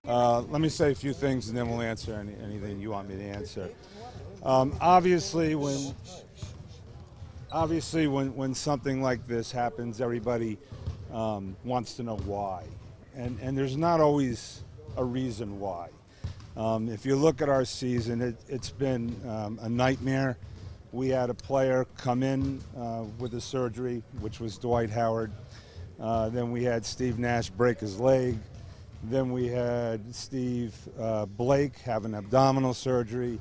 Let me say a few things, and then we'll answer anything you want me to answer. Obviously, when something like this happens, everybody wants to know why, and there's not always a reason why. If you look at our season, it's been a nightmare. We had a player come in with a surgery, which was Dwight Howard. Then we had Steve Nash break his leg. Then we had Steve Blake have an abdominal surgery.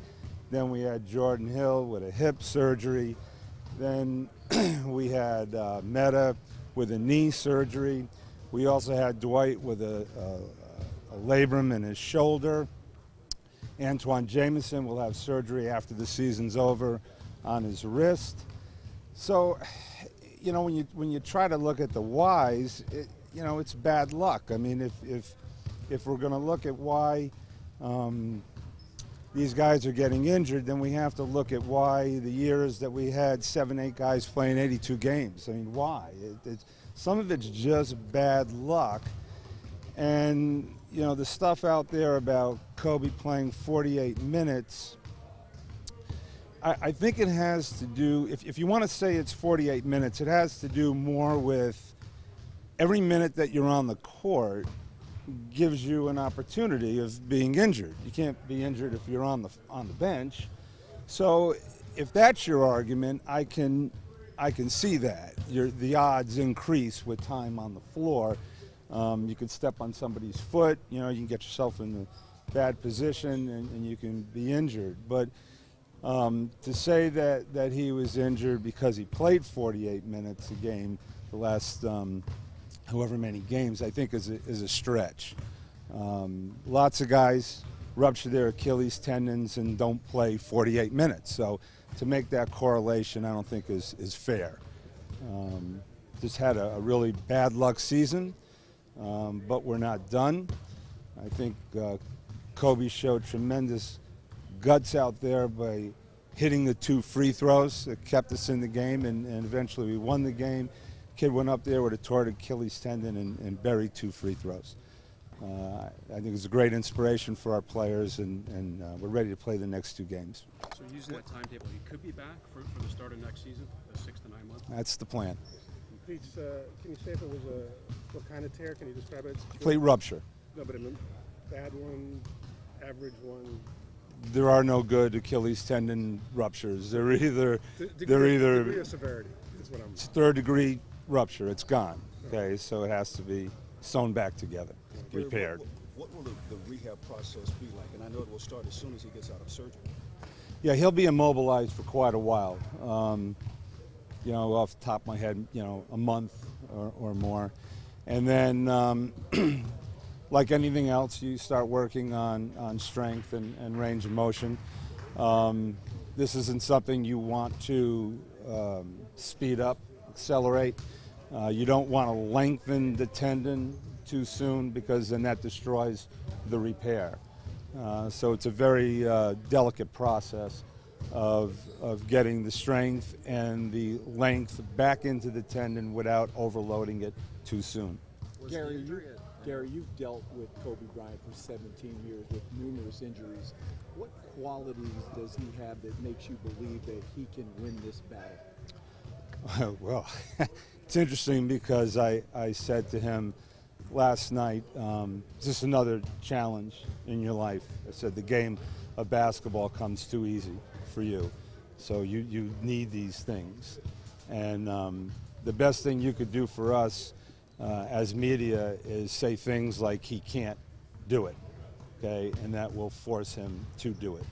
Then we had Jordan Hill with a hip surgery. Then we had Meta with a knee surgery. We also had Dwight with a labrum in his shoulder. Antoine Jameson will have surgery after the season's over on his wrist. So, you know, when you try to look at the whys, it's bad luck. I mean, if we're going to look at why these guys are getting injured, then we have to look at why the years that we had 7, 8 guys playing 82 games. I mean, why? Some of it's just bad luck. And, you know, the stuff out there about Kobe playing 48 minutes, I think it has to do, if you want to say it's 48 minutes, it has to do more with every minute that you're on the court gives you an opportunity of being injured. You can't be injured if you're on the bench. So if that's your argument, I can see that. The odds increase with time on the floor. You could step on somebody's foot, you know, you can get yourself in a bad position and you can be injured. But to say that he was injured because he played 48 minutes a game the last however many games, I think is a stretch. Lots of guys rupture their Achilles tendons and don't play 48 minutes. So to make that correlation, I don't think is fair. Just had a really bad luck season, but we're not done. I think Kobe showed tremendous guts out there by hitting the 2 free throws that kept us in the game, and eventually we won the game. Kid went up there with a torn Achilles tendon and buried 2 free throws. I think it's a great inspiration for our players, and we're ready to play the next 2 games. So using that timetable, he could be back for the start of next season, the 6 to 9 months? That's the plan. Can you say if it was what kind of tear? Can you describe it? Complete rupture. No, but a bad one, average one? There are no good Achilles tendon ruptures. They're either degree of severity is what I'm. It's 3rd degree rupture. It's gone. Okay, so it has to be sewn back together, repaired. What will the rehab process be like? And I know it will start as soon as he gets out of surgery. Yeah, he'll be immobilized for quite a while. You know, off the top of my head, you know, a month or more. And then, like anything else, you start working on strength and range of motion. This isn't something you want to speed up, accelerate. You don't want to lengthen the tendon too soon because then that destroys the repair. So it's a very delicate process of getting the strength and the length back into the tendon without overloading it too soon. Gary, you've dealt with Kobe Bryant for 17 years with numerous injuries. What qualities does he have that makes you believe that he can win this battle? Well, it's interesting because I said to him last night, is this another challenge in your life? I said the game of basketball comes too easy for you, so you need these things. And the best thing you could do for us as media is say things like he can't do it, okay, and that will force him to do it.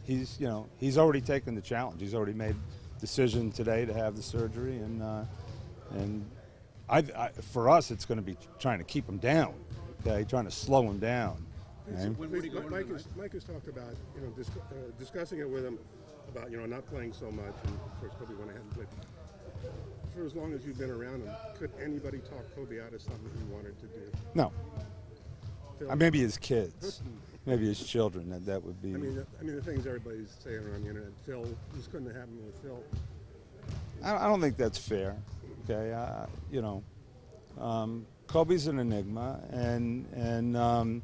He's already taken the challenge. He's already made a decision today to have the surgery, and for us, it's going to be trying to keep him down, okay, trying to slow him down. Okay? Mike has talked about, you know, discussing it with him about, you know, not playing so much, and of course Kobe went ahead and played. For as long as you've been around him, could anybody talk Kobe out of something he wanted to do? No. Maybe his kids, maybe his children. That would be. I mean, the things everybody's saying around the internet. Phil, this couldn't have happened with Phil. I don't think that's fair. Okay, Kobe's an enigma, and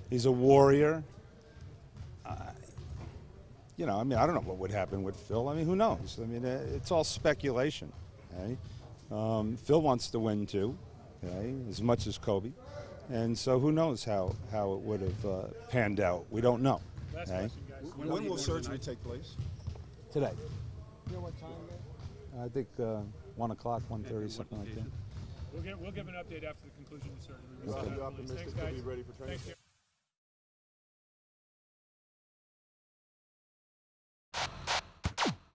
he's a warrior. You know, I mean, I don't know what would happen with Phil. I mean, who knows? I mean, it's all speculation. Okay? Phil wants to win too, okay, as much as Kobe, and so who knows how it would have panned out? We don't know. Last Okay? question, guys. When will surgery take place? Today, You know what time? I think 1 o'clock, 1:30, something like that. We'll give an update after the conclusion of the surgery. You're optimistic Thanks, he'll guys. be ready for training? Thanks, Gary.